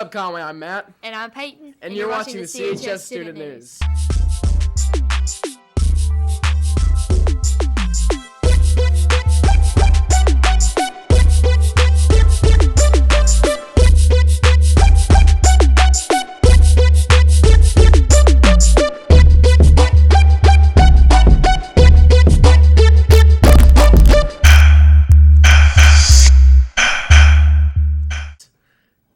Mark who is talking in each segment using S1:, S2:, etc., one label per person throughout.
S1: What's up, Conway? I'm Matt.
S2: And I'm Peyton.
S1: And you're watching the CHS Student News.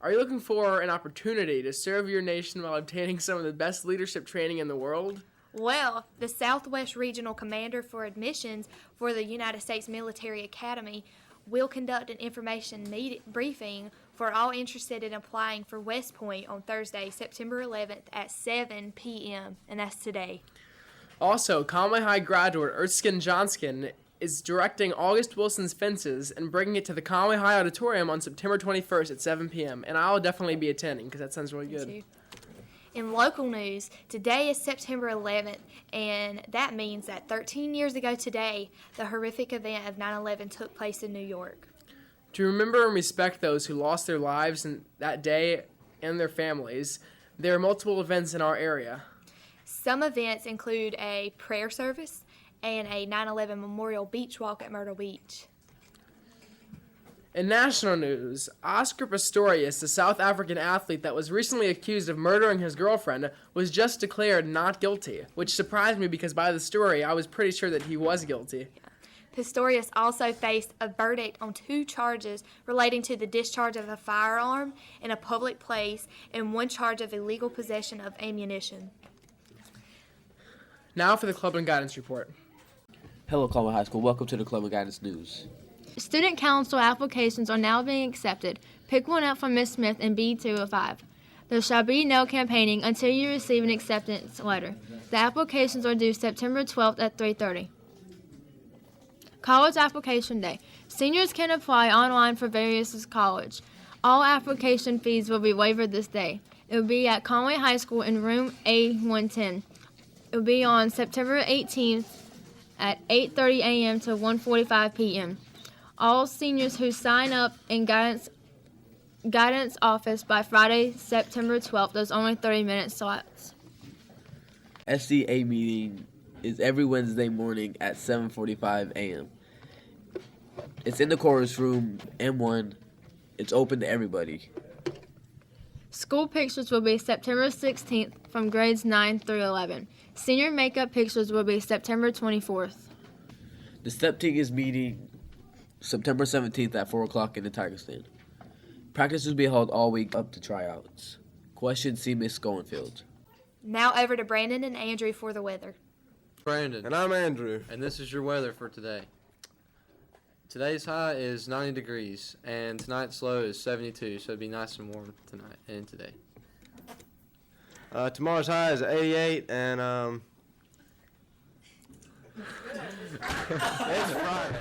S1: Are you looking for an opportunity to serve your nation while obtaining some of the best leadership training in the world?
S2: Well, the Southwest Regional Commander for Admissions for the United States Military Academy will conduct an information briefing for all interested in applying for West Point on Thursday, September 11th at 7 p.m., and that's today.
S1: Also, Conway High graduate Erskine Johnston is directing August Wilson's Fences and bringing it to the Conway High Auditorium on September 21st at 7 p.m., and I'll definitely be attending because that sounds really good.
S2: In local news, today is September 11th, and that means that 13 years ago today, the horrific event of 9/11 took place in New York.
S1: To remember and respect those who lost their lives in that day and their families, there are multiple events in our area.
S2: Some events include a prayer service and a 9/11 memorial beach walk at Myrtle Beach.
S1: In national news, Oscar Pistorius, the South African athlete that was recently accused of murdering his girlfriend, was just declared not guilty, which surprised me because by the story, I was pretty sure that he was guilty.
S2: Pistorius also faced a verdict on 2 charges relating to the discharge of a firearm in a public place and 1 charge of illegal possession of ammunition.
S1: Now for the Club and Guidance Report.
S3: Hello, Conway High School. Welcome to the Club and Guidance News.
S4: Student council applications are now being accepted. Pick one up from Ms. Smith in B205. There shall be no campaigning until you receive an acceptance letter. The applications are due September 12th at 3:30. College Application Day. Seniors can apply online for various college. All application fees will be waived this day. It will be at Conway High School in room A110. It will be on September 18th at 8:30 a.m. to 1:45 p.m. All seniors who sign up in guidance office by Friday, September 12th, there's only 30-minute slots.
S3: SCA meeting is every Wednesday morning at 7:45 a.m. It's in the chorus room, M1. It's open to everybody.
S4: School pictures will be September 16th from grades 9 through 11. Senior makeup pictures will be September 24th.
S3: The STEP team is meeting September 17th at 4 o'clock in the Tiger Stand. Practice will be held all week up to tryouts. Questions, see Miss Schoenfield.
S2: Now over to Brandon and Andrew for the weather.
S5: Brandon.
S6: And I'm Andrew.
S5: And this is your weather for today. Today's high is 90 degrees, and tonight's low is 72, so it'll be nice and warm tonight and today.
S6: Tomorrow's high is 88, and it's Friday.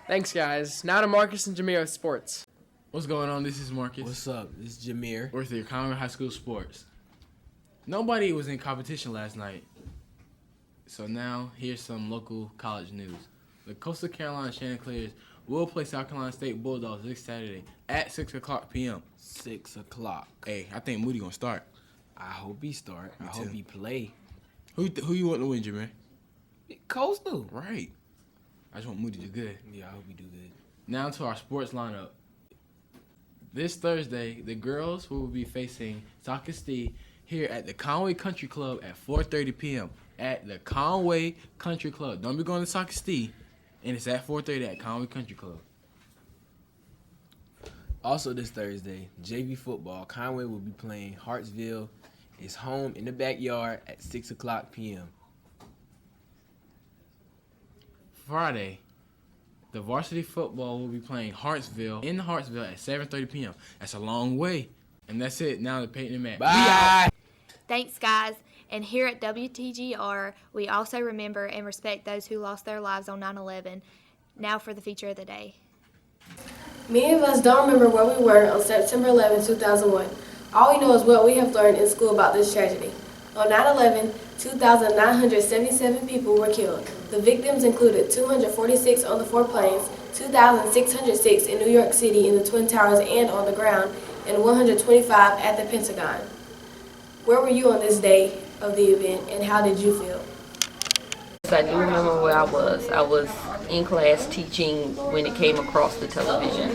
S1: Thanks, guys. Now to Marcus and Jameer with sports.
S7: What's going on? This is Marcus.
S8: What's up? This is Jameer.
S7: We're with your Conway High School sports. Nobody was in competition last night. So now, here's some local college news. The Coastal Carolina Chanticleers will play South Carolina State Bulldogs this Saturday at 6 o'clock p.m.
S8: 6 o'clock.
S7: Hey, I think Moody gonna start.
S8: I hope he start.
S7: Me
S8: I
S7: too.
S8: hope he play.
S7: Who you want to win, Jameer?
S8: Coastal.
S7: Right. I just want Moody to do good.
S8: Yeah, I hope he do good.
S7: Now to our sports lineup. This Thursday, the girls will be facing Socastee here at the Conway Country Club at 4:30 p.m. At the Conway Country Club. Don't be going to Socastee, and it's at 4:30 at Conway Country Club.
S8: Also this Thursday, JV football, Conway will be playing Hartsville. It's home in the backyard at 6 o'clock p.m.
S7: Friday, the varsity football will be playing Hartsville in Hartsville at 7:30 p.m. That's a long way. And that's it. Now to Peyton and Matt.
S8: Bye.
S2: Thanks, guys. And here at WTGR, we also remember and respect those who lost their lives on 9/11. Now for the feature of the day.
S9: Many of us don't remember where we were on September 11, 2001. All we know is what we have learned in school about this tragedy. On 9/11, 2,977 people were killed. The victims included 246 on the 4 planes, 2,606 in New York City in the Twin Towers and on the ground, and 125 at the Pentagon. Where were you on this day of the event, and how did you feel?
S10: I do remember where I was. I was in class teaching when it came across the television,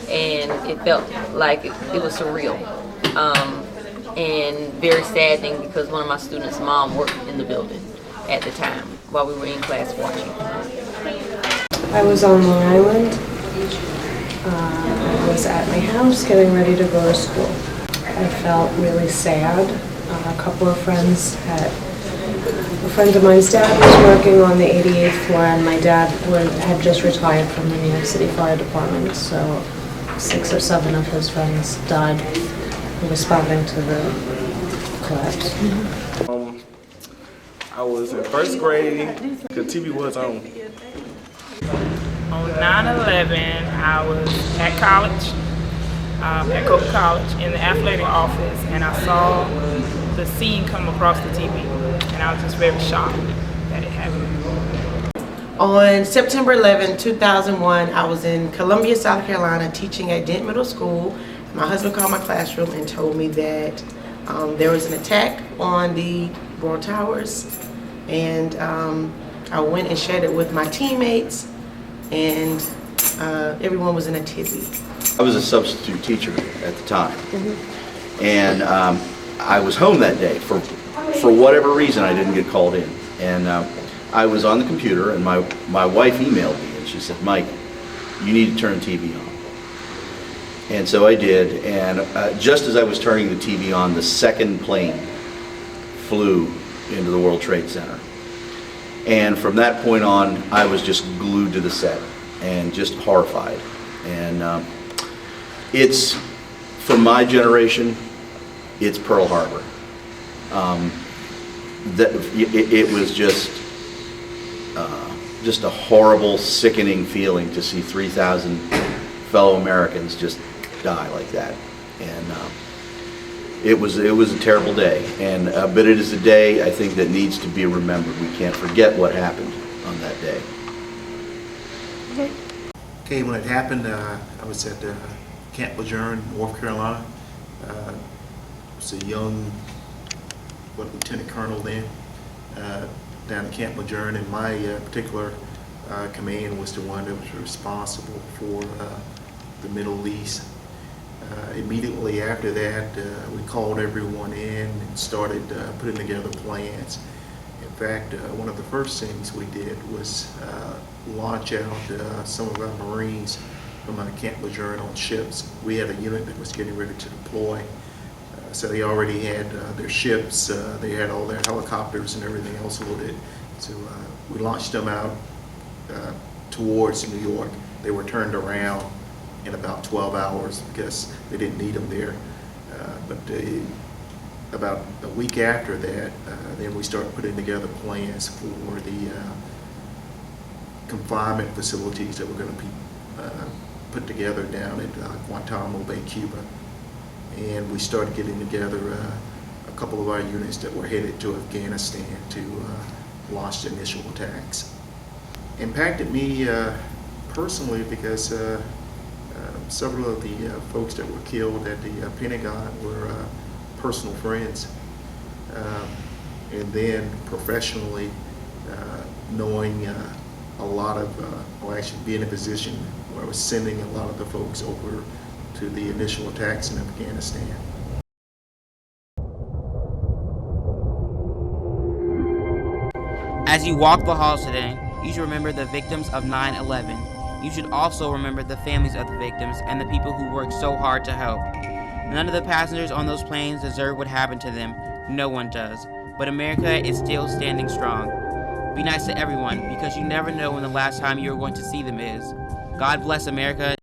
S10: and it felt like it was surreal and very saddening because one of my students' mom worked in the building at the time while we were in class watching.
S11: I was on Long Island. I was at my house getting ready to go to school. I felt really sad. A couple of friends a friend of mine's dad was working on the 88th floor, and my dad had just retired from the New York City Fire Department, so 6 or 7 of his friends died responding to the collapse.
S12: I was in first grade, the TV was on.
S13: On 9/11, I was at college, at Cope College, in the athletic office, and I saw the scene come across the TV, and I was just very shocked that it happened.
S14: On September 11, 2001, I was in Columbia, South Carolina, teaching at Dent Middle School. My husband called my classroom and told me that there was an attack on the World Towers, and I went and shared it with my teammates, and everyone was in a tizzy.
S15: I was a substitute teacher at the time, and I was home that day. For whatever reason, I didn't get called in, and I was on the computer, and my wife emailed me, and she said, "Mike, you need to turn the TV on." And so I did, and just as I was turning the TV on, the second plane flew into the World Trade Center. And from that point on, I was just glued to the set and just horrified. And it's, for my generation, it's Pearl Harbor. It was just a horrible, sickening feeling to see 3,000 fellow Americans just die like that. And it was a terrible day. And but it is a day, I think, that needs to be remembered. We can't forget what happened on that day.
S16: Okay, when it happened, I was at Camp Lejeune, North Carolina. I was a young lieutenant colonel then, down at Camp Lejeune, and my particular command was the one that was responsible for the Middle East. Immediately after that, we called everyone in and started putting together plans. In fact, one of the first things we did was launch out some of our Marines from Camp Lejeune on ships. We had a unit that was getting ready to deploy. So they already had their ships, they had all their helicopters and everything else loaded. So we launched them out towards New York. They were turned around in about 12 hours because they didn't need them there. But about a week after that, then we started putting together plans for the confinement facilities that were going to be put together down at Guantanamo Bay, Cuba. And we started getting together a couple of our units that were headed to Afghanistan to launch the initial attacks. Impacted me personally because several of the folks that were killed at the Pentagon were personal friends. And then professionally, knowing a lot of, or actually being in a position where I was sending a lot of the folks over to the initial attacks in Afghanistan.
S17: As you walk the halls today, you should remember the victims of 9/11. You should also remember the families of the victims and the people who worked so hard to help. None of the passengers on those planes deserve what happened to them. No one does. But America is still standing strong. Be nice to everyone, because you never know when the last time you're going to see them is. God bless America.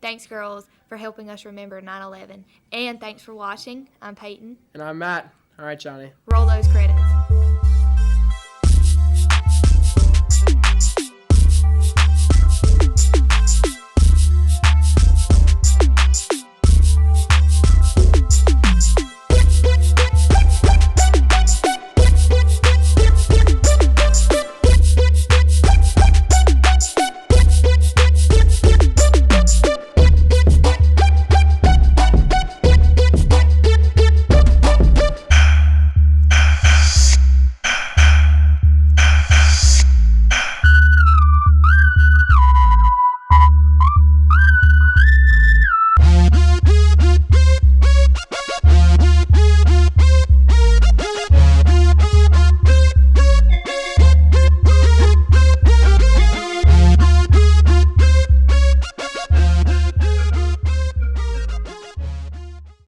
S2: Thanks, girls, for helping us remember 9/11. And thanks for watching. I'm Peyton.
S1: And I'm Matt. All right, Johnny.
S2: Roll those credits.